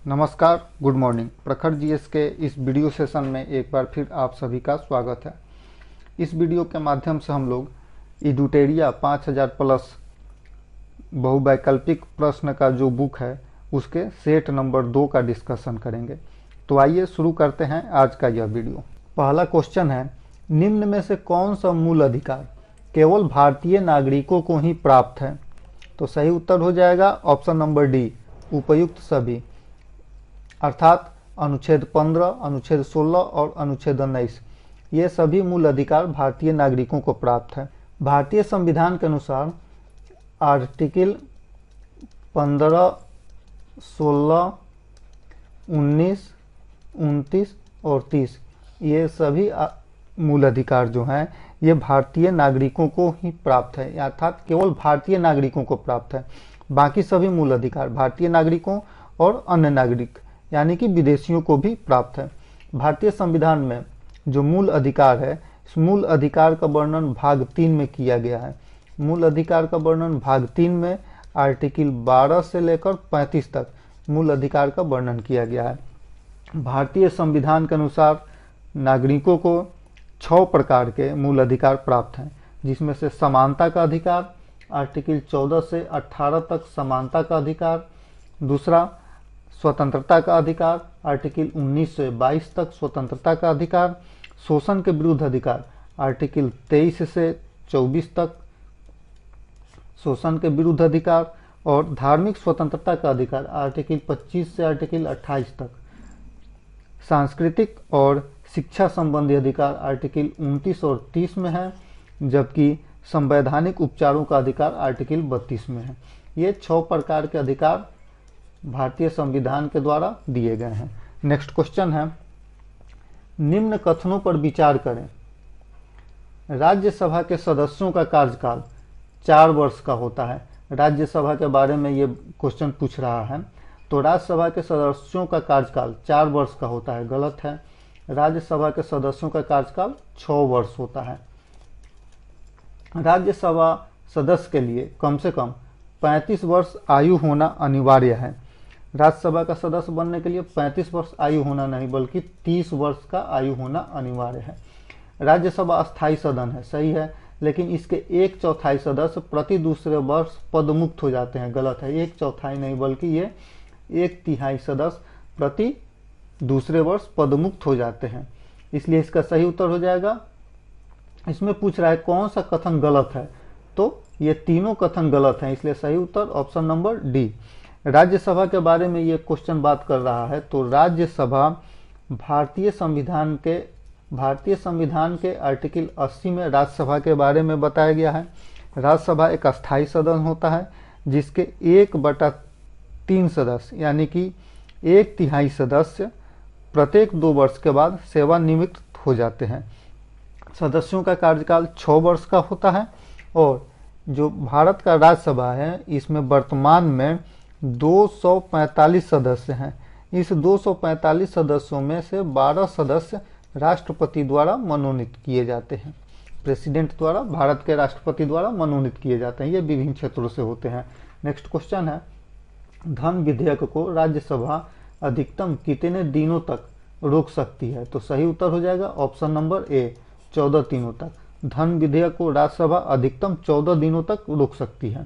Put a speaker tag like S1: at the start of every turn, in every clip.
S1: नमस्कार, good morning. प्रखर GS के इस वीडियो सेशन में एक बार फिर आप सभी का स्वागत है। इस वीडियो के माध्यम से हम लोग इडुटेरिया 5000 प्लस बहुवैकल्पिक प्रश्न का जो बुक है उसके सेट नंबर 2 का डिस्कशन करेंगे। तो आइए शुरू करते हैं आज का यह वीडियो। पहला क्वेश्चन है, निम्न में से कौन सा मूल अधिकार केवल भारतीय नागरिकों को ही प्राप्त है? तो सही उत्तर हो जाएगा ऑप्शन नंबर डी, उपयुक्त सभी, अर्थात अनुच्छेद 15, अनुच्छेद 16 और अनुच्छेद 19 ये सभी मूल अधिकार भारतीय नागरिकों को प्राप्त है। भारतीय संविधान के अनुसार आर्टिकल 15, 16, 19, 29 और 30 ये सभी मूल अधिकार जो हैं ये भारतीय नागरिकों को ही प्राप्त है, अर्थात केवल भारतीय नागरिकों को प्राप्त है। बाकी सभी मूल अधिकार भारतीय नागरिकों और अन्य नागरिक यानी कि विदेशियों को भी प्राप्त है। भारतीय संविधान में जो मूल अधिकार है, इस मूल अधिकार का वर्णन भाग 3 में किया गया है। मूल अधिकार का वर्णन भाग 3 में आर्टिकल 12 से लेकर 35 तक मूल अधिकार का वर्णन किया गया है। भारतीय संविधान के अनुसार नागरिकों को 6 प्रकार के मूल अधिकार प्राप्त हैं, जिसमें से समानता का अधिकार, आर्टिकल 14 से 18 तक समानता का अधिकार। दूसरा, स्वतंत्रता का अधिकार, आर्टिकल 19 से 22 तक स्वतंत्रता का अधिकार। शोषण के विरुद्ध अधिकार, आर्टिकल 23 से 24 तक शोषण के विरुद्ध अधिकार। और धार्मिक स्वतंत्रता का अधिकार, आर्टिकल 25 से आर्टिकल 28 तक। सांस्कृतिक और शिक्षा संबंधी अधिकार आर्टिकल 29 और 30 में है, जबकि संवैधानिक उपचारों का अधिकार आर्टिकल 32 में है। ये 6 प्रकार के अधिकार भारतीय संविधान के द्वारा दिए गए हैं। नेक्स्ट क्वेश्चन है, निम्न कथनों पर विचार करें। राज्यसभा के सदस्यों का कार्यकाल 4 वर्ष का होता है। राज्यसभा के बारे में ये क्वेश्चन पूछ रहा है, तो राज्यसभा के सदस्यों का कार्यकाल 4 वर्ष का होता है, गलत है। राज्यसभा के सदस्यों का कार्यकाल 6 वर्ष होता है। राज्यसभा सदस्य के लिए कम से कम 35 वर्ष आयु होना अनिवार्य है। राज्यसभा का सदस्य बनने के लिए 35 वर्ष आयु होना नहीं बल्कि 30 वर्ष का आयु होना अनिवार्य है। राज्यसभा अस्थायी सदन है, सही है, लेकिन इसके 1/4 सदस्य प्रति दूसरे वर्ष पदमुक्त हो जाते हैं, गलत है। 1/4 नहीं बल्कि ये 1/3 सदस्य प्रति दूसरे वर्ष पदमुक्त हो जाते हैं, इसलिए इसका सही उत्तर हो जाएगा। इसमें पूछ रहा है कौन सा कथन गलत है, तो ये तीनों कथन गलत हैं, इसलिए सही उत्तर ऑप्शन नंबर डी। राज्यसभा के बारे में ये क्वेश्चन बात कर रहा है, तो राज्यसभा भारतीय संविधान के आर्टिकल 80 में राज्यसभा के बारे में बताया गया है। राज्यसभा एक अस्थायी सदन होता है जिसके 1/3 सदस्य यानी कि 1/3 सदस्य प्रत्येक 2 वर्ष के बाद सेवानिवृत्त हो जाते हैं। सदस्यों का कार्यकाल 6 वर्ष का होता है। और जो भारत का राज्यसभा है इसमें वर्तमान में 245 सदस्य हैं। इस 245 सदस्यों में से 12 सदस्य राष्ट्रपति द्वारा मनोनीत किए जाते हैं। प्रेसिडेंट द्वारा, भारत के राष्ट्रपति द्वारा मनोनीत किए जाते हैं। ये विभिन्न क्षेत्रों से होते हैं। नेक्स्ट क्वेश्चन है, धन विधेयक को राज्यसभा अधिकतम कितने दिनों तक रोक सकती है? तो सही उत्तर हो जाएगा ऑप्शन नंबर ए, 14 दिनों तक। धन विधेयक को राज्यसभा अधिकतम 14 दिनों तक रोक सकती है।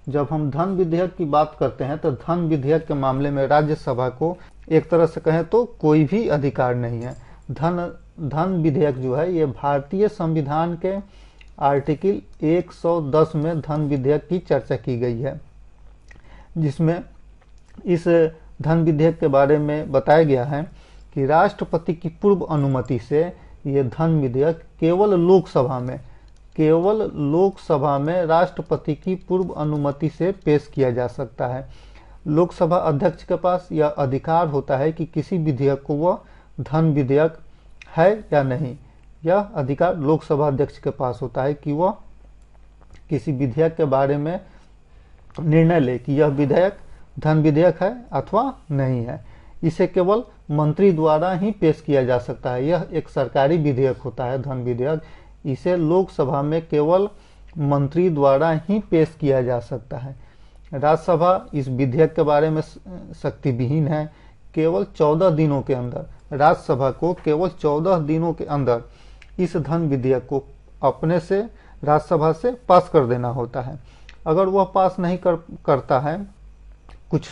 S1: जब हम धन विधेयक की बात करते हैं तो धन विधेयक के मामले में राज्यसभा को एक तरह से कहें तो कोई भी अधिकार नहीं है। धन विधेयक जो है ये भारतीय संविधान के आर्टिकल 110 में धन विधेयक की चर्चा की गई है, जिसमें इस धन विधेयक के बारे में बताया गया है कि राष्ट्रपति की पूर्व अनुमति से ये धन विधेयक केवल लोकसभा में राष्ट्रपति की पूर्व अनुमति से पेश किया जा सकता है। लोकसभा अध्यक्ष के पास यह अधिकार होता है कि किसी विधेयक को वह धन विधेयक है या नहीं। यह अधिकार लोकसभा अध्यक्ष के पास होता है कि वह किसी विधेयक के बारे में निर्णय ले कि यह विधेयक धन विधेयक है अथवा नहीं है। इसे केवल मंत्री द्वारा ही पेश किया जा सकता है। यह एक सरकारी विधेयक होता है धन विधेयक, इसे लोकसभा में केवल मंत्री द्वारा ही पेश किया जा सकता है। राज्यसभा इस विधेयक के बारे में शक्ति विहीन है, केवल 14 दिनों के अंदर, राज्यसभा को केवल 14 दिनों के अंदर इस धन विधेयक को अपने से राज्यसभा से पास कर देना होता है। अगर वह पास नहीं करता है, कुछ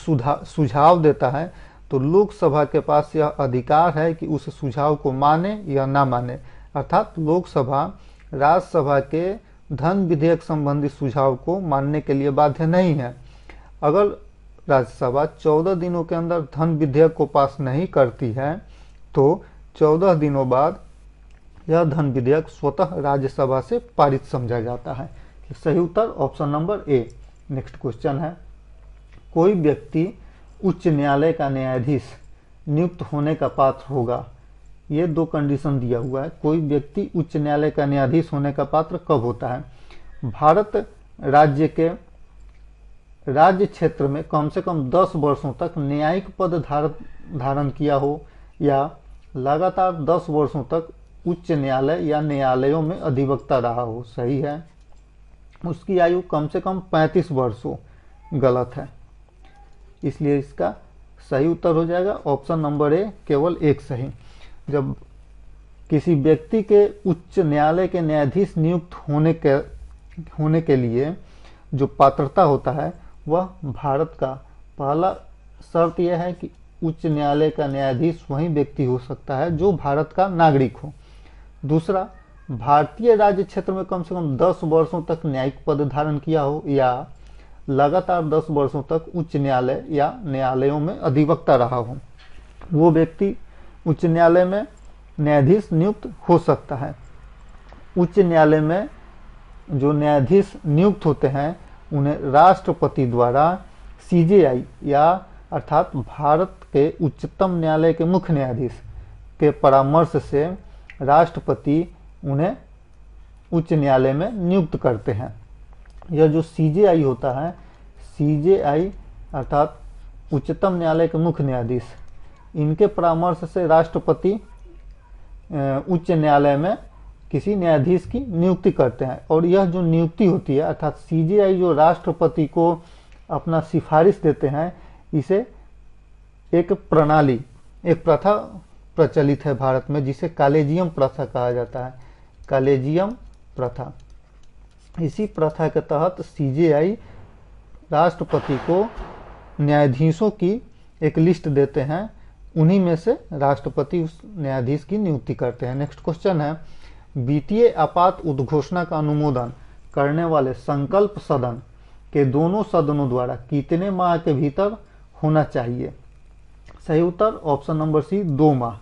S1: सुझाव देता है, तो लोकसभा के पास यह अधिकार है कि उस सुझाव को माने या ना माने। अर्थात लोकसभा राज्यसभा के धन विधेयक संबंधी सुझाव को मानने के लिए बाध्य नहीं है। अगर राज्यसभा 14 दिनों के अंदर धन विधेयक को पास नहीं करती है तो 14 दिनों बाद यह धन विधेयक स्वतः राज्यसभा से पारित समझा जाता है। सही उत्तर option number A. Next question है, कोई व्यक्ति उच्च न्यायालय का न्यायाधीश नियुक्त होने का पात्र होगा। ये दो कंडीशन दिया हुआ है। कोई व्यक्ति उच्च न्यायालय का न्यायाधीश होने का पात्र कब होता है? भारत राज्य के राज्य क्षेत्र में कम से कम 10 वर्षों तक न्यायिक पद धारण किया हो या लगातार 10 वर्षों तक उच्च न्यायालय या न्यायालयों में अधिवक्ता रहा हो। सही है। उसकी आयु कम से कम 35 वर्ष हो। गलत है, इसलिए इसका सही उत्तर हो जाएगा ऑप्शन नंबर ए, केवल एक सही। जब किसी व्यक्ति के उच्च न्यायालय के न्यायाधीश नियुक्त होने के लिए जो पात्रता होता है वह भारत का पहला शर्त यह है कि उच्च न्यायालय का न्यायाधीश वही व्यक्ति हो सकता है जो भारत का नागरिक हो। दूसरा, भारतीय राज्य क्षेत्र में कम से कम 10 वर्षों तक न्यायिक पद धारण किया हो या लगातार 10 वर्षों तक उच्च न्यायालय या न्यायालयों में अधिवक्ता रहा हो। वो व्यक्ति उच्च न्यायालय में न्यायाधीश नियुक्त हो सकता है। उच्च न्यायालय में जो न्यायाधीश नियुक्त होते हैं उन्हें राष्ट्रपति द्वारा सीजेआई या अर्थात भारत के उच्चतम न्यायालय के मुख्य न्यायाधीश के परामर्श से राष्ट्रपति उन्हें उच्च न्यायालय में नियुक्त करते हैं। यह जो सीजेआई होता है, सीजेआई अर्थात उच्चतम न्यायालय के मुख्य न्यायाधीश, इनके परामर्श से राष्ट्रपति उच्च न्यायालय में किसी न्यायाधीश की नियुक्ति करते हैं। और यह जो नियुक्ति होती है अर्थात सीजेआई जो राष्ट्रपति को अपना सिफारिश देते हैं, इसे एक प्रणाली, एक प्रथा प्रचलित है भारत में जिसे कॉलेजियम प्रथा कहा जाता है। कॉलेजियम प्रथा, इसी प्रथा के तहत सीजेआई राष्ट्रपति को न्यायाधीशों की एक लिस्ट देते हैं, उन्हीं में से राष्ट्रपति उस न्यायाधीश की नियुक्ति करते हैं। नेक्स्ट क्वेश्चन है, वित्तीय आपात उद्घोषणा का अनुमोदन करने वाले संकल्प सदन के दोनों सदनों द्वारा कितने माह के भीतर होना चाहिए? सही उत्तर ऑप्शन नंबर सी, 2 माह।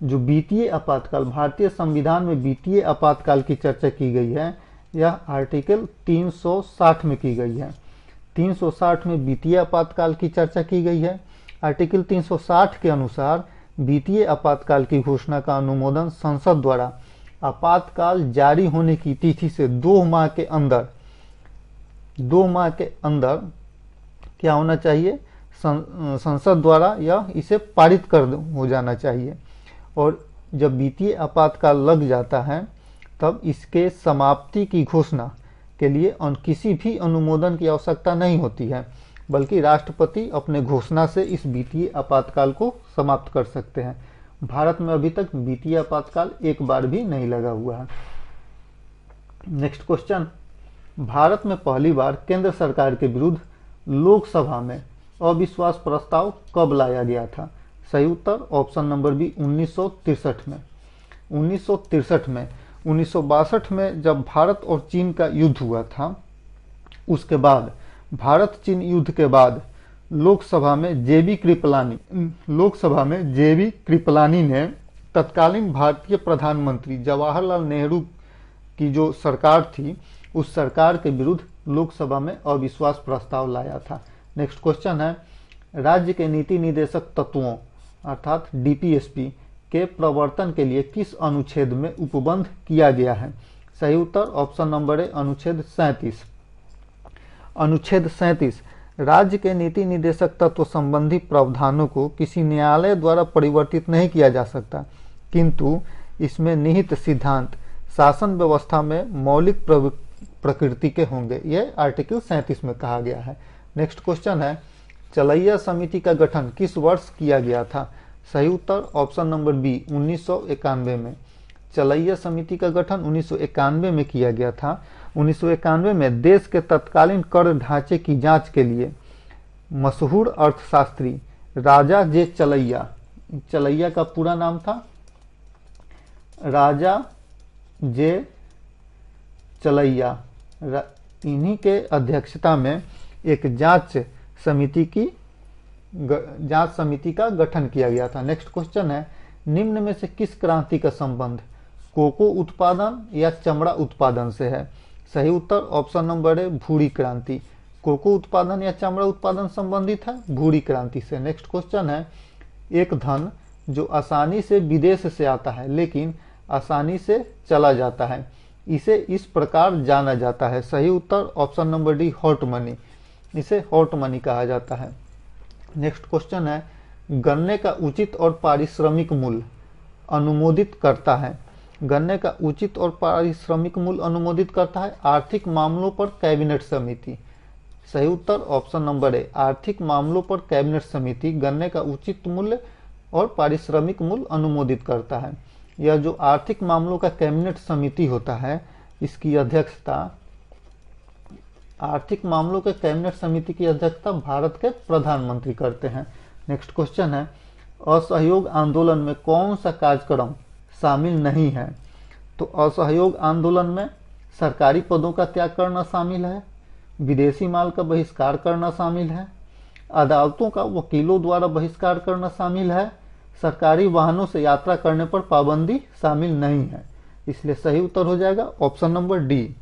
S1: जो वित्तीय आपातकाल, भारतीय संविधान में वित्तीय आपातकाल की चर्चा की गई है, यह आर्टिकल 360 में की गई है। 360 में वित्तीय आपातकाल की चर्चा की गई है। आर्टिकल 360 के अनुसार वित्तीय आपातकाल की घोषणा का अनुमोदन संसद द्वारा आपातकाल जारी होने की तिथि से 2 माह के अंदर क्या होना चाहिए? संसद द्वारा या इसे पारित कर हो जाना चाहिए। और जब वित्तीय आपातकाल लग जाता है तब इसके समाप्ति की घोषणा के लिए किसी भी अनुमोदन की आवश्यकता नहीं होती है, बल्कि राष्ट्रपति अपने घोषणा से इस वित्तीय आपातकाल को समाप्त कर सकते हैं। भारत में अभी तक वित्तीय आपातकाल एक बार भी नहीं लगा हुआ है। नेक्स्ट क्वेश्चन, भारत में पहली बार केंद्र सरकार के विरुद्ध लोकसभा में अविश्वास प्रस्ताव कब लाया गया था? सही उत्तर ऑप्शन नंबर बी, 1963 में। 1963 में 1962 में जब भारत और चीन का युद्ध हुआ था, उसके बाद भारत चीन युद्ध के बाद लोकसभा में जेबी कृपलानी ने तत्कालीन भारतीय प्रधानमंत्री जवाहरलाल नेहरू की जो सरकार थी, उस सरकार के विरुद्ध लोकसभा में अविश्वास प्रस्ताव लाया था। नेक्स्ट क्वेश्चन है, राज्य के नीति निदेशक तत्वों अर्थात डीपीएसपी के प्रवर्तन के लिए किस अनुच्छेद में उपबंध किया गया है? सही उत्तर ऑप्शन नंबर ए, अनुच्छेद 37। अनुच्छेद 37 राज्य के नीति निदेशक तत्व संबंधी प्रावधानों को किसी न्यायालय द्वारा परिवर्तित नहीं किया जा सकता, किंतु इसमें निहित सिद्धांत शासन व्यवस्था में मौलिक प्रकृति के होंगे। यह आर्टिकल 37 में कहा गया है। नेक्स्ट क्वेश्चन है, चलैया समिति का गठन किस वर्ष किया गया था? सही उत्तर ऑप्शन नंबर बी 1991 में। चलैया समिति का गठन 1991 में किया गया था। 1991 में देश के तत्कालीन कर ढांचे की जांच के लिए मशहूर अर्थशास्त्री राजा जे चलैया, चलैया का पूरा नाम था राजा जे चलैया, इन्हीं के अध्यक्षता में एक जांच समिति का गठन किया गया था। नेक्स्ट क्वेश्चन है, निम्न में से किस क्रांति का संबंध कोको उत्पादन या चमड़ा उत्पादन से है? सही उत्तर ऑप्शन नंबर ए भूरी क्रांति। कोको उत्पादन या चमड़ा उत्पादन संबंधित है भूरी क्रांति से। नेक्स्ट क्वेश्चन है, एक धन जो आसानी से विदेश से आता है लेकिन आसानी से चला जाता है, इसे इस प्रकार जाना जाता है। सही उत्तर option number D hot money, इसे हॉट मनी कहा जाता है। नेक्स्ट क्वेश्चन है, गन्ने का उचित और पारिश्रमिक मूल्य अनुमोदित करता है? गन्ने का उचित और पारिश्रमिक मूल्य अनुमोदित करता है आर्थिक मामलों पर कैबिनेट समिति। सही उत्तर ऑप्शन नंबर ए आर्थिक मामलों पर कैबिनेट समिति गन्ने का उचित मूल्य और पारिश्रमिक मूल्य अनुमोदित करता है। यह जो आर्थिक मामलों का कैबिनेट समिति होता है, इसकी अध्यक्षता आर्थिक मामलों के कैबिनेट समिति की अध्यक्षता भारत के प्रधानमंत्री करते हैं। नेक्स्ट क्वेश्चन है, असहयोग आंदोलन में कौन सा कार्यक्रम शामिल नहीं है? तो असहयोग आंदोलन में सरकारी पदों का त्याग करना शामिल है, विदेशी माल का बहिष्कार करना शामिल है, अदालतों का वकीलों द्वारा बहिष्कार करना शामिल है, सरकारी वाहनों से यात्रा करने पर पाबंदी शामिल नहीं है। इसलिए सही उत्तर हो जाएगा ऑप्शन नंबर डी।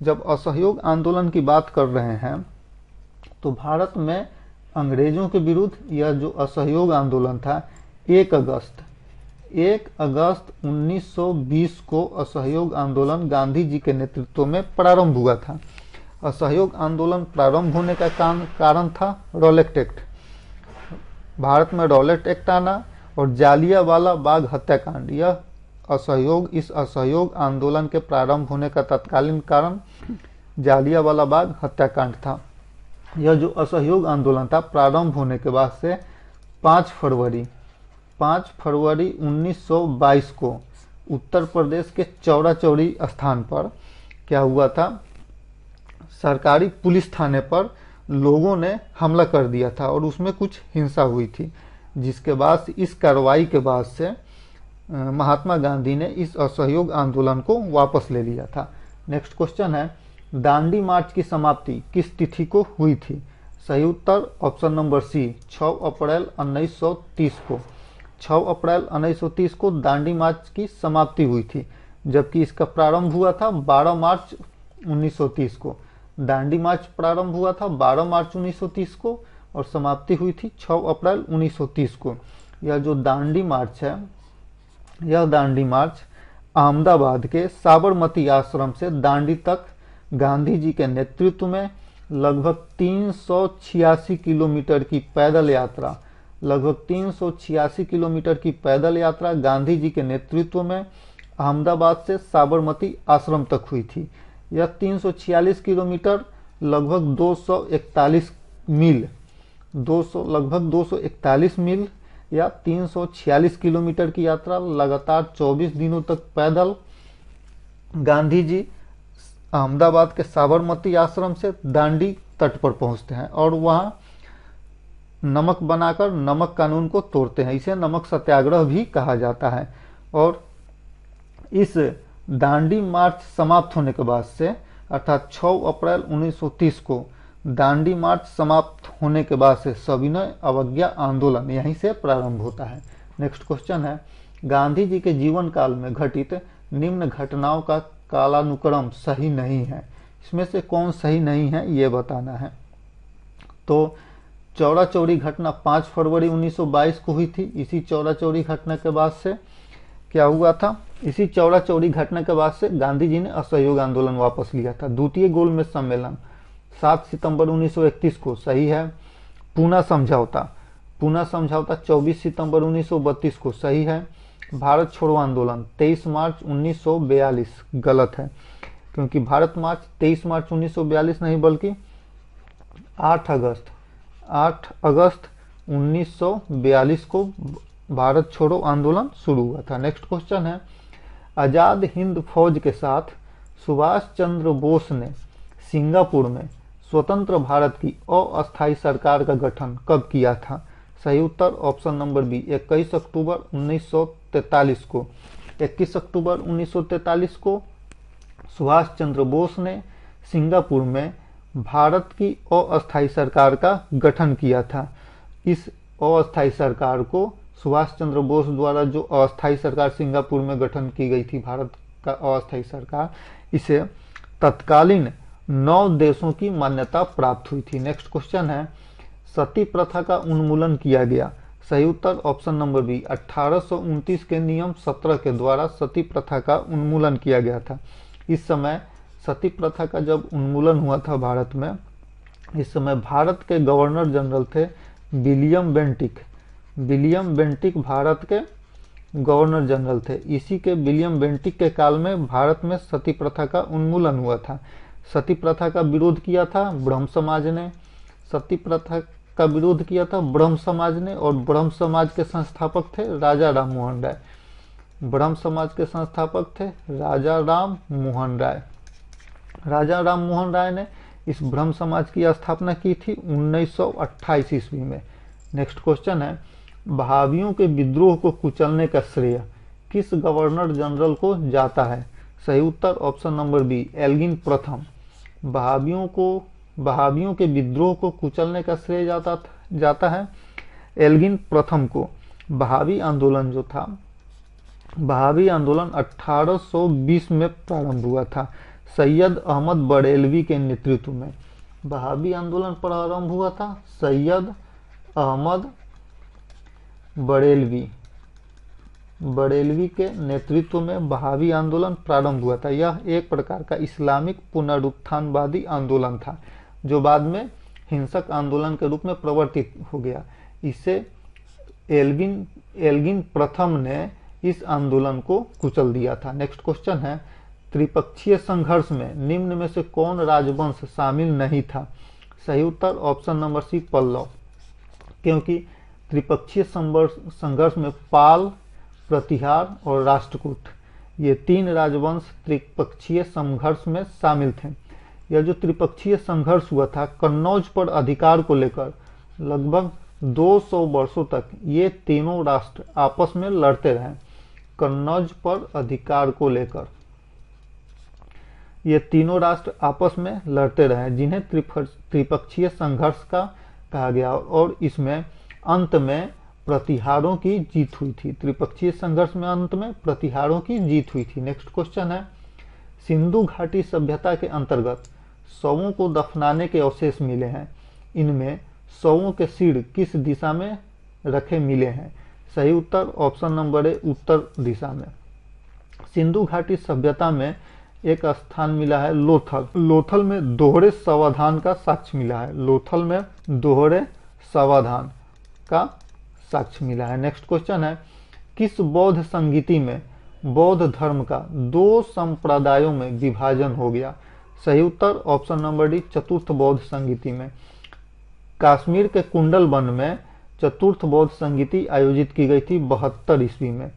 S1: जब असहयोग आंदोलन की बात कर रहे हैं तो भारत में अंग्रेजों के विरुद्ध यह जो असहयोग आंदोलन था 1 अगस्त 1920 को असहयोग आंदोलन गांधी जी के नेतृत्व में प्रारंभ हुआ था। असहयोग आंदोलन प्रारंभ होने का कारण था रॉलेट एक्ट। भारत में रॉलेट एक्ट आना और जालियांवाला बाग हत्याकांड, यह इस असहयोग आंदोलन के प्रारंभ होने का तत्कालीन कारण जालियांवाला बाग हत्याकांड था। यह जो असहयोग आंदोलन था प्रारंभ होने के बाद से 5 फरवरी 1922 को उत्तर प्रदेश के चौरा चौरी स्थान पर क्या हुआ था, सरकारी पुलिस थाने पर लोगों ने हमला कर दिया था और उसमें कुछ हिंसा हुई थी, जिसके बाद इस कार्रवाई के बाद से महात्मा गांधी ने इस असहयोग आंदोलन को वापस ले लिया था। नेक्स्ट क्वेश्चन है, दांडी मार्च की समाप्ति किस तिथि को हुई थी? सही उत्तर ऑप्शन नंबर सी 6 अप्रैल 1930 को। 6 अप्रैल 1930 को दांडी मार्च की समाप्ति हुई थी, जबकि इसका प्रारंभ हुआ था 12 मार्च 1930 को। दांडी मार्च प्रारंभ हुआ था 12 मार्च 1930 को और समाप्ति हुई थी 6 अप्रैल 1930 को। यह जो दांडी मार्च है, यह दांडी मार्च अहमदाबाद के साबरमती आश्रम से दांडी तक गांधी जी के नेतृत्व में लगभग 386 किलोमीटर की पैदल यात्रा गांधी जी के नेतृत्व में अहमदाबाद से साबरमती आश्रम तक हुई थी। यह 346 किलोमीटर लगभग 241 मील या 346 किलोमीटर की यात्रा लगातार 24 दिनों तक पैदल गांधी जी अहमदाबाद के साबरमती आश्रम से दांडी तट पर पहुंचते हैं और वहां नमक बनाकर नमक कानून को तोड़ते हैं। इसे नमक सत्याग्रह भी कहा जाता है। और इस दांडी मार्च समाप्त होने के बाद से अर्थात 6 अप्रैल 1930 को दांडी मार्च समाप्त होने के बाद से सविनय अवज्ञा आंदोलन यहीं से प्रारंभ होता है। नेक्स्ट क्वेश्चन है, गांधी जी के जीवन काल में घटित निम्न घटनाओं का कालानुक्रम सही नहीं है। इसमें से कौन सही नहीं है ये बताना है। तो चौरा चौरी घटना 5 फरवरी 1922 को हुई थी। इसी चौरा चौरी घटना के बाद से क्या हुआ था, इसी चौरा चौरी घटना के बाद से गांधी जी ने असहयोग आंदोलन वापस लिया था। द्वितीय गोलमेज सम्मेलन 7 सितंबर 1931 को सही है। पूना समझौता 24 सितंबर 1932 को सही है। भारत छोड़ो आंदोलन 23 मार्च 1942 गलत है, क्योंकि भारत मार्च 23 मार्च 1942 नहीं बल्कि 8 8 अगस्त 1942 को भारत छोड़ो आंदोलन शुरू हुआ था। नेक्स्ट क्वेश्चन है, आजाद हिंद फौज के साथ सुभाष चंद्र बोस ने सिंगापुर में स्वतंत्र भारत की अस्थायी सरकार का गठन कब किया था? सही उत्तर ऑप्शन नंबर बी 21 अक्टूबर 1943 को। 21 अक्टूबर 1943 को सुभाष चंद्र बोस ने सिंगापुर में भारत की अस्थायी सरकार का गठन किया था। इस अस्थायी सरकार को सुभाष चंद्र बोस द्वारा जो अस्थायी सरकार सिंगापुर में गठन की गई थी, भारत का अस्थायी सरकार, इसे तत्कालीन 9 देशों की मान्यता प्राप्त हुई थी। नेक्स्ट क्वेश्चन है, सती प्रथा का उन्मूलन किया गया। सही उत्तर ऑप्शन नंबर बी 1829 के नियम 17 के द्वारा सती प्रथा का उन्मूलन किया गया था। इस समय सती प्रथा का जब उन्मूलन हुआ था भारत में, इस समय भारत के गवर्नर जनरल थे William Bentinck. William Bentinck Bharat के गवर्नर जनरल थे। इसी के विलियम बेंटिक के काल में भारत में सती प्रथा का उन्मूलन हुआ था। सती प्रथा का विरोध किया था ब्रह्म समाज ने। सती प्रथा का विरोध किया था ब्रह्म समाज ने, और ब्रह्म समाज के संस्थापक थे राजा राम मोहन राय। ब्रह्म समाज के संस्थापक थे राजा राम मोहन राय। राजा राम मोहन राय ने इस ब्रह्म समाज की स्थापना की थी 1928 ईस्वी में। नेक्स्ट क्वेश्चन है, बहावियों के विद्रोह को कुचलने का श्रेय किस गवर्नर जनरल को जाता है? सही उत्तर ऑप्शन नंबर बी एल्गिन प्रथम। बहावियों के विद्रोह को कुचलने का श्रेय जाता है एल्गिन प्रथम को। बहावी आंदोलन जो था, बहावी आंदोलन 1820 में प्रारंभ हुआ था सैयद अहमद बरेलवी के नेतृत्व में। बहावी आंदोलन प्रारंभ हुआ था सैयद अहमद बरेलवी के नेतृत्व में बहावी आंदोलन प्रारंभ हुआ था। यह एक प्रकार का इस्लामिक पुनरुत्थानवादी आंदोलन था जो बाद में हिंसक आंदोलन के रूप में प्रवर्तित हो गया। इसे एल्गिन प्रथम ने इस आंदोलन को कुचल दिया था। नेक्स्ट क्वेश्चन है, त्रिपक्षीय संघर्ष में निम्न में से कौन राजवंश शामिल नहीं था? सही उत्तर ऑप्शन नंबर सी पल्लव, क्योंकि त्रिपक्षीय संघर्ष में पाल, प्रतिहार और राष्ट्रकूट, ये 3 राजवंश त्रिपक्षीय संघर्ष में शामिल थे। यह जो त्रिपक्षीय संघर्ष हुआ था कन्नौज पर अधिकार को लेकर लगभग 200 वर्षों तक ये तीनों राष्ट्र आपस में लड़ते रहे। कन्नौज पर अधिकार को लेकर ये तीनों राष्ट्र आपस में लड़ते रहे, जिन्हें त्रिपक्षीय संघर्ष का कहा गया, और इसमें अंत में प्रतिहारों की जीत हुई थी। त्रिपक्षीय संघर्ष में अंत में प्रतिहारों की जीत हुई थी। नेक्स्ट क्वेश्चन है, सिंधु घाटी सभ्यता के अंतर्गत शवों को दफनाने के अवशेष मिले हैं। इनमें शवों के सिर किस दिशा में रखे मिले हैं? सही उत्तर ऑप्शन नंबर ए उत्तर दिशा में। सिंधु घाटी सभ्यता में एक स्थान मिला है लोथल। लोथल में दोहरे समाधान का साक्ष्य मिला है। लोथल में दोहरे समाधान का साक्ष्य मिला है। नेक्स्ट क्वेश्चन है, किस बौद्ध संगीति में बौद्ध धर्म का 2 संप्रदायों में विभाजन हो गया? सही उत्तर ऑप्शन नंबर डी चतुर्थ बौद्ध संगीति में। कश्मीर के कुंडल वन में चतुर्थ बौद्ध संगीति आयोजित की गई थी 72 ईस्वी में।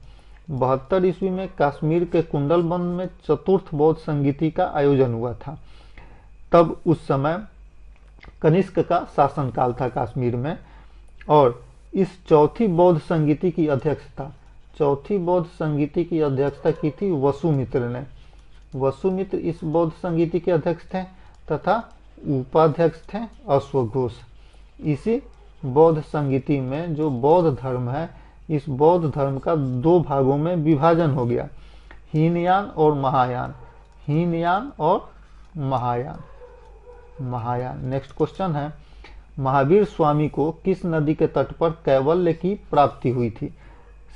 S1: 72 ईस्वी में कश्मीर के कुंडल वन में चतुर्थ बौद्ध संगीति का आयोजन हुआ था। तब उस समय कनिष्क का शासनकाल था कश्मीर में, और इस चौथी बौद्ध संगीति की अध्यक्षता की थी वसुमित्र ने। वसुमित्र इस बौद्ध संगीति के अध्यक्ष थे तथा उपाध्यक्ष थे अश्वघोष। इसी बौद्ध संगीति में जो बौद्ध धर्म है, इस बौद्ध धर्म का 2 भागों में विभाजन हो गया, हीनयान और महायान। हीनयान और महायान। नेक्स्ट क्वेश्चन है, महावीर स्वामी को किस नदी के तट पर कैवल्य की प्राप्ति हुई थी?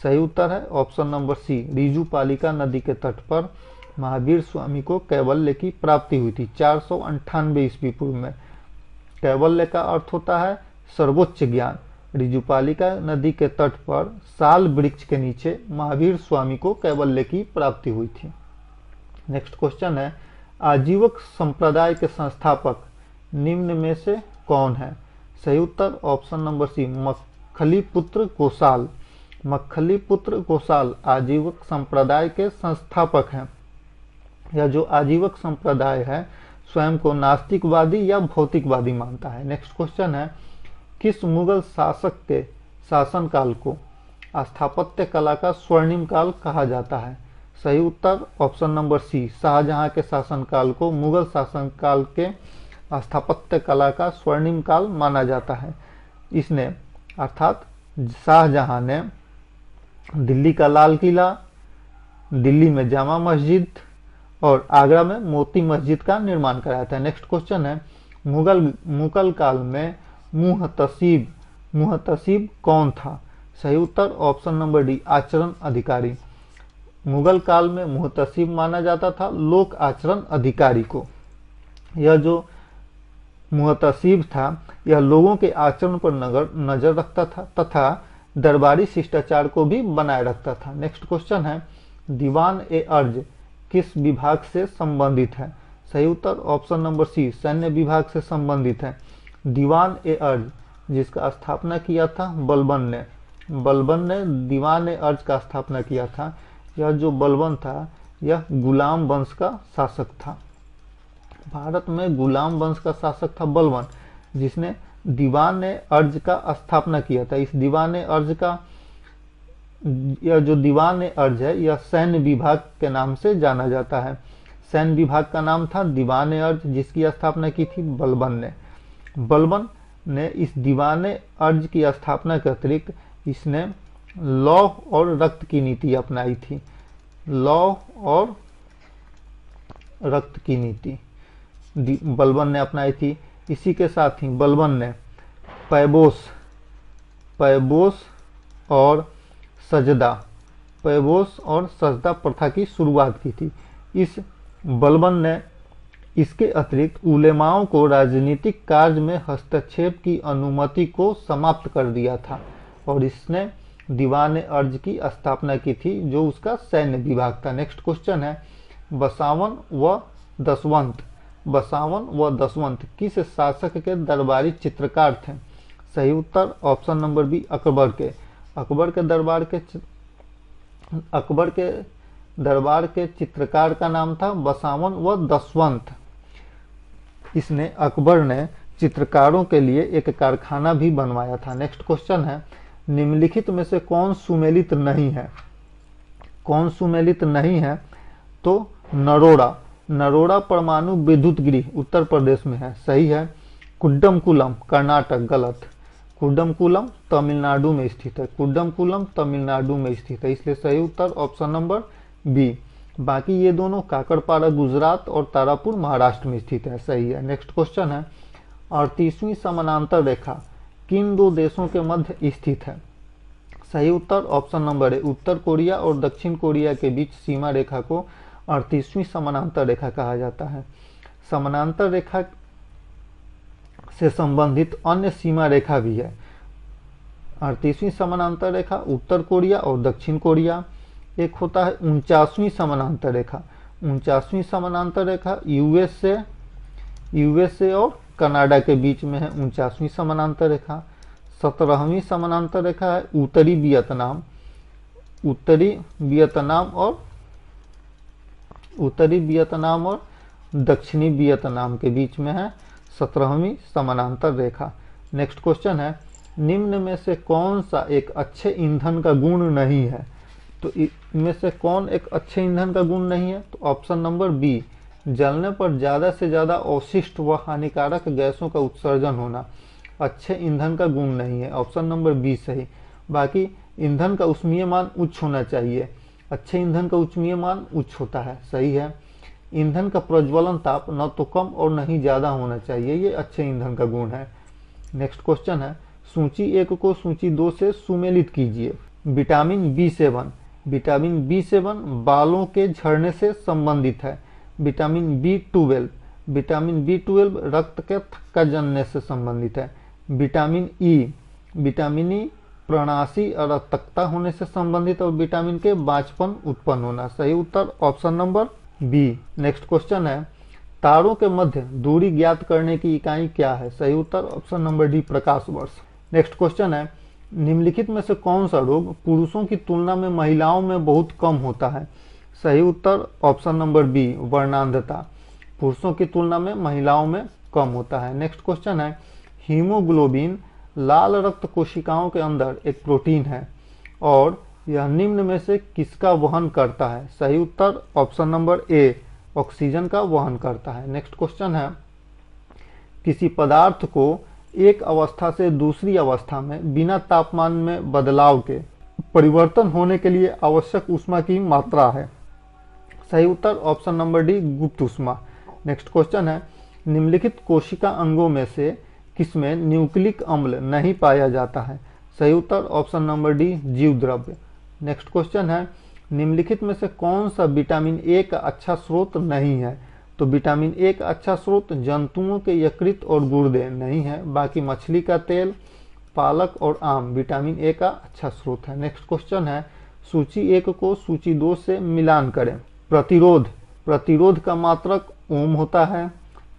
S1: सही उत्तर है ऑप्शन नंबर सी रिजुपालिका नदी के तट पर महावीर स्वामी को कैवल्य की प्राप्ति हुई थी 498 ईस्वी पूर्व में। कैवल्य का अर्थ होता है सर्वोच्च ज्ञान। रिजुपालिका नदी के तट पर साल वृक्ष के नीचे महावीर स्वामी को कैवल्य की प्राप्ति हुई थी। नेक्स्ट क्वेश्चन है, आजीवक संप्रदाय के संस्थापक निम्न में से कौन है? सही उत्तर option number C, Makkhaliputra Gosala. Makkhaliputra Gosala Ajivika संप्रदाय के संस्थापक हैं। यह जो आजीवक संप्रदाय है स्वयं को नास्तिकवादी या भौतिकवादी मानता है। नेक्स्ट क्वेश्चन है, किस मुगल शासक के शासनकाल को स्थापत्य कला का स्वर्णिम काल कहा जाता है? सही उत्तर ऑप्शन नंबर सी, शाहजहां के शासनकाल को मुगल शासनकाल के स्थापत्य कला का स्वर्णिम काल माना जाता है। इसने अर्थात शाहजहां ने दिल्ली का लाल किला, दिल्ली में जामा मस्जिद और आगरा में मोती मस्जिद का निर्माण कराया था। नेक्स्ट क्वेश्चन है, मुगल काल में मुहतसिब कौन था? सही उत्तर ऑप्शन नंबर डी, आचरण अधिकारी। मुगल काल में मुहतसिब माना जाता था लोक आचरण अधिकारी को। यह जो मुहतसिब था यह लोगों के आचरण पर नजर रखता था तथा दरबारी शिष्टाचार को भी बनाए रखता था। नेक्स्ट क्वेश्चन है, दीवान ए अर्ज किस विभाग से संबंधित है? सही उत्तर ऑप्शन नंबर सी, सैन्य विभाग से संबंधित है। दीवान ए अर्ज जिसका स्थापना किया था बलबन ने दीवान ए अर्ज का स्थापना किया था। यह जो बलबन था यह गुलाम वंश का शासक था। भारत में गुलाम वंश का शासक था बलबन, जिसने दीवान ए अर्ज का स्थापना किया था। इस दीवान ए अर्ज का यह जो दीवान ए अर्ज है यह सैन्य विभाग के नाम से जाना जाता है। सैन्य विभाग का नाम था दीवान ए अर्ज, जिसकी स्थापना की थी बलबन ने इस दीवान ए अर्ज की स्थापना के अतिरिक्त इसने लौह और रक्त की नीति अपनाई थी। लौह और रक्त की नीति बलबन ने अपनाई थी। इसी के साथ ही बलबन ने पैबोस और सजदा प्रथा की शुरुआत की थी। इस बलबन ने इसके अतिरिक्त उलेमाओं को राजनीतिक कार्य में हस्तक्षेप की अनुमति को समाप्त कर दिया था और इसने दीवान अर्ज की स्थापना की थी जो उसका सैन्य विभाग था। नेक्स्ट क्वेश्चन है, बसावन व दसवंत किस शासक के दरबारी चित्रकार थे? सही उत्तर ऑप्शन नंबर बी, अकबर के दरबार के चित्रकार का नाम था बसावन व दसवंत। इसने अकबर ने चित्रकारों के लिए एक कारखाना भी बनवाया था। नेक्स्ट क्वेश्चन है, निम्नलिखित में से कौन सुमेलित नहीं है? तो नरोड़ा परमाणु विद्युत गृह उत्तर प्रदेश में है, सही है। कुड्डमकुलम कर्नाटक, गलत। कुड्डमकुलम तमिलनाडु में स्थित है, इसलिए सही उत्तर ऑप्शन नंबर बी। बाकी ये दोनों काकड़पाड़ा गुजरात और तारापुर महाराष्ट्र में स्थित है, सही है। नेक्स्ट क्वेश्चन है, 38वीं समानांतर रेखा किन दो देशों के मध्य स्थित है? सही उत्तर ऑप्शन नंबर ए, उत्तर कोरिया और दक्षिण कोरिया के बीच सीमा रेखा को 38वीं समानांतर रेखा कहा जाता है। समानांतर रेखा से संबंधित अन्य सीमा रेखा भी है। 38वीं समानांतर रेखा उत्तर कोरिया और दक्षिण कोरिया। एक होता है 49वीं समानांतर रेखा। 49वीं समानांतर रेखा यूएसए और कनाडा के बीच में है 49वीं समानांतर रेखा। 17वीं समानांतर रेखा है उत्तरी वियतनाम और दक्षिणी वियतनाम के बीच में है 17वीं समानांतर रेखा। नेक्स्ट क्वेश्चन है, निम्न में से कौन सा एक अच्छे ईंधन का गुण नहीं है? तो इनमें से कौन एक अच्छे ईंधन का गुण नहीं है? तो ऑप्शन नंबर बी, जलने पर ज्यादा से ज्यादा अवशिष्ट व हानिकारक गैसों का उत्सर्जन होना अच्छे ईंधन का गुण नहीं है। ऑप्शन नंबर बी सही। बाकी ईंधन का ऊष्मीय मान उच्च होना चाहिए, अच्छे ईंधन का ऊष्मीय मान उच्च होता है, सही है। ईंधन का प्रज्वलन ताप न तो कम और न ही ज्यादा होना चाहिए, ये अच्छे ईंधन का गुण है। नेक्स्ट क्वेश्चन है, सूची 1 को सूची 2 से सुमेलित कीजिए। विटामिन B7 बालों के झड़ने से संबंधित है। विटामिन B12 रक्त के थक्का जमने से संबंधित है। विटामिन ई प्रणाशी अरक्तता होने से संबंधित और विटामिन के बांझपन उत्पन्न होना। सही उत्तर option number B. Next question है, तारों के मध्य दूरी ज्ञात करने की इकाई क्या है? सही उत्तर ऑप्शन नंबर डी प्रकाश वर्ष। नेक्स्ट क्वेश्चन है, निम्नलिखित में से कौन सा रोग पुरुषों की तुलना में महिलाओं में बहुत कम होता है? सही उत्तर ऑप्शन नंबर बी वर्णांधता, पुरुषों की तुलना में महिलाओं में कम होता है। नेक्स्ट क्वेश्चन है, हीमोग्लोबिन लाल रक्त कोशिकाओं के अंदर एक प्रोटीन है और यह निम्न में से किसका वहन करता है? सही उत्तर ऑप्शन नंबर ए ऑक्सीजन का वहन करता है। नेक्स्ट क्वेश्चन है, किसी पदार्थ को एक अवस्था से दूसरी अवस्था में बिना तापमान में बदलाव के परिवर्तन होने के लिए आवश्यक ऊष्मा की मात्रा है? सही उत्तर ऑप्शन नंबर डी गुप्त ऊष्मा। नेक्स्ट क्वेश्चन है, निम्नलिखित कोशिका अंगों में से किसमें न्यूक्लिक अम्ल नहीं पाया जाता है? सही उत्तर ऑप्शन नंबर डी जीव द्रव्य। नेक्स्ट क्वेश्चन है, निम्नलिखित में से कौन सा विटामिन ए का अच्छा स्रोत नहीं है? तो विटामिन ए का अच्छा स्रोत जंतुओं के यकृत और गुर्दे नहीं है, बाकी मछली का तेल, पालक और आम विटामिन ए का अच्छा स्रोत है। नेक्स्ट क्वेश्चन है, सूची 1 को सूची 2 से मिलान करें। प्रतिरोध का मात्रक ओम होता है।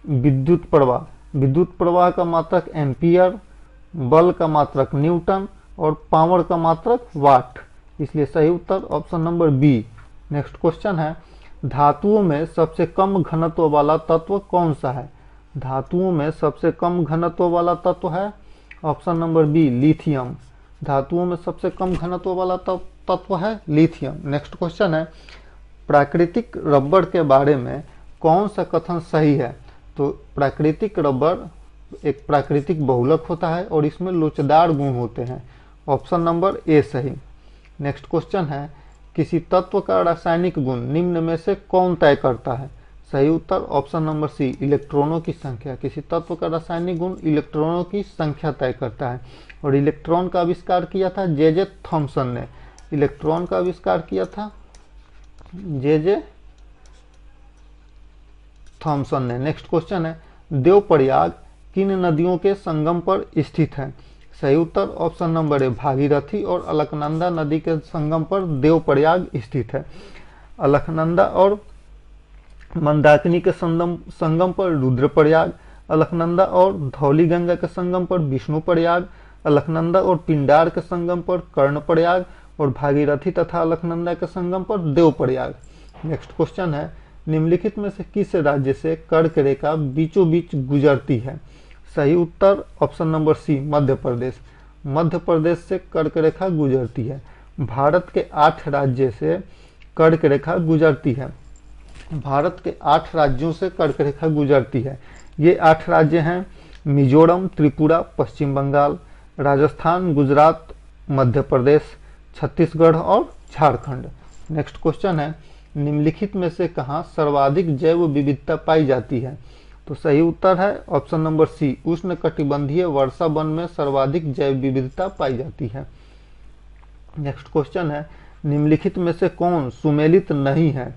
S1: विद्युत प्रवाह का मात्रक एम्पियर, बल का मात्रक न्यूटन और पावर का मात्रक वाट, इसलिए सही उत्तर option number B. Next question है, धातुओं में सबसे कम घनत्व वाला तत्व कौन सा है? धातुओं में सबसे कम घनत्व वाला तत्व है ऑप्शन नंबर बी लिथियम। धातुओं में सबसे कम घनत्व वाला तत्व है लिथियम। नेक्स्ट क्वेश्चन है, प्राकृतिक रबड़ के बारे में कौन सा कथन सही है? तो प्राकृतिक रबड़ एक प्राकृतिक बहुलक होता है और इसमें लोचदार गुण होते हैं, ऑप्शन नंबर ए सही। नेक्स्ट क्वेश्चन है, किसी तत्व का रासायनिक गुण निम्न में से कौन तय करता है? सही उत्तर ऑप्शन नंबर सी इलेक्ट्रॉनों की संख्या। किसी तत्व का रासायनिक गुण इलेक्ट्रॉनों की संख्या तय करता है और इलेक्ट्रॉन का आविष्कार किया था जे थॉमसन ने। इलेक्ट्रॉन का आविष्कार किया था जे थॉमसन ने। नेक्स्ट क्वेश्चन है, देवप्रयाग किन नदियों के संगम पर स्थित है? सही उत्तर ऑप्शन नंबर ए भागीरथी और अलकनंदा नदी के संगम पर देवप्रयाग स्थित है। अलकनंदा और मंदाकिनी के संगम पर रुद्रप्रयाग, अलकनंदा और धौलीगंगा के संगम पर विष्णुप्रयाग, अलकनंदा और पिंडार के संगम पर कर्णप्रयाग और भागीरथी तथा अलकनंदा के संगम पर देवप्रयाग। नेक्स्ट क्वेश्चन है, निम्नलिखित में से किस राज्य से कर्क रेखा बीचों बीच गुजरती है? सही उत्तर ऑप्शन नंबर सी मध्य प्रदेश। मध्य प्रदेश से कर्क रेखा गुजरती है। भारत के 8 राज्य से कर्क रेखा गुजरती है। भारत के 8 राज्यों से कर्क रेखा गुजरती है। ये 8 राज्य हैं मिजोरम, त्रिपुरा, पश्चिम बंगाल, राजस्थान, गुजरात, मध्य प्रदेश, छत्तीसगढ़ और झारखंड। नेक्स्ट क्वेश्चन है, निम्नलिखित में से कहाँ सर्वाधिक जैव विविधता पाई जाती है? तो सही उत्तर है ऑप्शन नंबर सी उष्णकटिबंधीय वर्षा वन में सर्वाधिक जैव विविधता पाई जाती है। नेक्स्ट क्वेश्चन है, निम्नलिखित में से कौन सुमेलित नहीं है?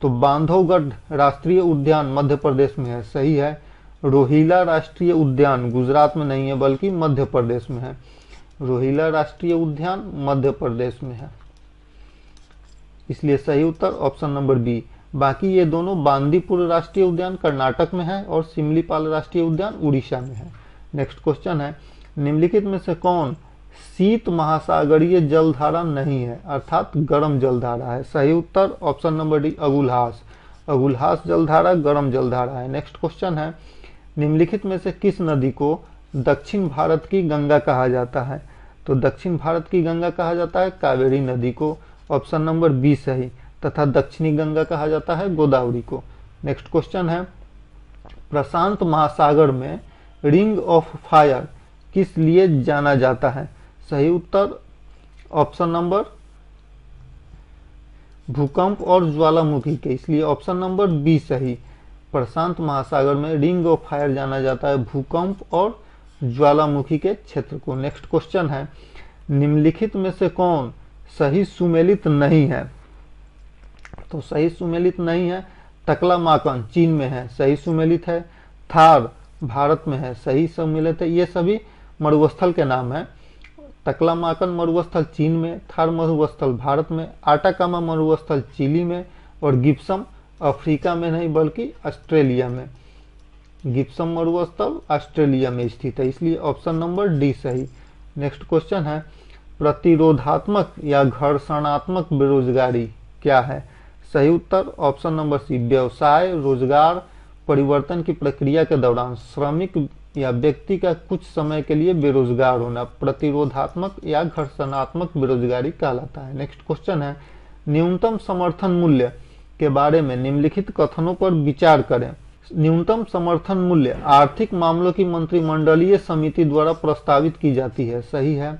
S1: तो बांधवगढ़ राष्ट्रीय उद्यान मध्य प्रदेश में है, सही है। रोहिला राष्ट्रीय उद्यान गुजरात में नहीं है बल्कि मध्य प्रदेश में है। रोहिला राष्ट्रीय उद्यान मध्य प्रदेश में है, इसलिए सही उत्तर ऑप्शन नंबर बी। बाकी ये दोनों बांदीपुर राष्ट्रीय उद्यान कर्नाटक में है और सिमलीपाल राष्ट्रीय उद्यान उड़ीसा में है। नेक्स्ट क्वेश्चन है, निम्नलिखित में से कौन शीत महासागरीय जलधारा नहीं है अर्थात गर्म जलधारा है? सही उत्तर option number D Agulhas. Agulhas जलधारा गर्म जलधारा है। नेक्स्ट क्वेश्चन है, निम्नलिखित में से किस नदी को दक्षिण भारत की गंगा कहा जाता है? तो दक्षिण भारत की गंगा कहा जाता है कावेरी नदी को, ऑप्शन नंबर बी सही, तथा दक्षिणी गंगा कहा जाता है गोदावरी को। नेक्स्ट क्वेश्चन है, प्रशांत महासागर में रिंग ऑफ फायर किस लिए जाना जाता है? सही उत्तर ऑप्शन नंबर भूकंप और ज्वालामुखी के, इसलिए ऑप्शन नंबर बी सही। प्रशांत महासागर में रिंग ऑफ फायर जाना जाता है भूकंप और ज्वालामुखी के क्षेत्र को। नेक्स्ट क्वेश्चन है, निम्नलिखित में से कौन सही सुमेलित नहीं है? तो सही सुमेलित नहीं है तकलामाकन चीन में है, सही सुमेलित है। थार भारत में है, सही सुमेलित है। ये सभी मरुस्थल के नाम है। तकलामाकन मरुस्थल चीन में, थार मरुस्थल भारत में, आटाकामा मरुस्थल चिली में और गिब्सम अफ्रीका में नहीं बल्कि ऑस्ट्रेलिया में। गिब्सन मरुस्थल ऑस्ट्रेलिया में स्थित है, इसलिए ऑप्शन नंबर डी सही। नेक्स्ट क्वेश्चन है, प्रतिरोधात्मक या घर्षणात्मक बेरोजगारी क्या है? सही उत्तर ऑप्शन नंबर सी, व्यवसाय रोजगार परिवर्तन की प्रक्रिया के दौरान श्रमिक या व्यक्ति का कुछ समय के लिए बेरोजगार होना प्रतिरोधात्मक या घर्षणात्मक बेरोजगारी कहलाता है। नेक्स्ट क्वेश्चन है, न्यूनतम समर्थन मूल्य के बारे में निम्नलिखित कथनों पर विचार करें। न्यूनतम समर्थन मूल्य आर्थिक मामलों की मंत्रिमंडलीय समिति द्वारा प्रस्तावित की जाती है, सही है।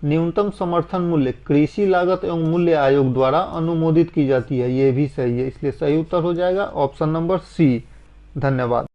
S1: न्यूनतम समर्थन मूल्य कृषि लागत एवं मूल्य आयोग द्वारा अनुमोदित की जाती है, ये भी सही है, इसलिए सही उत्तर हो जाएगा ऑप्शन नंबर सी। धन्यवाद।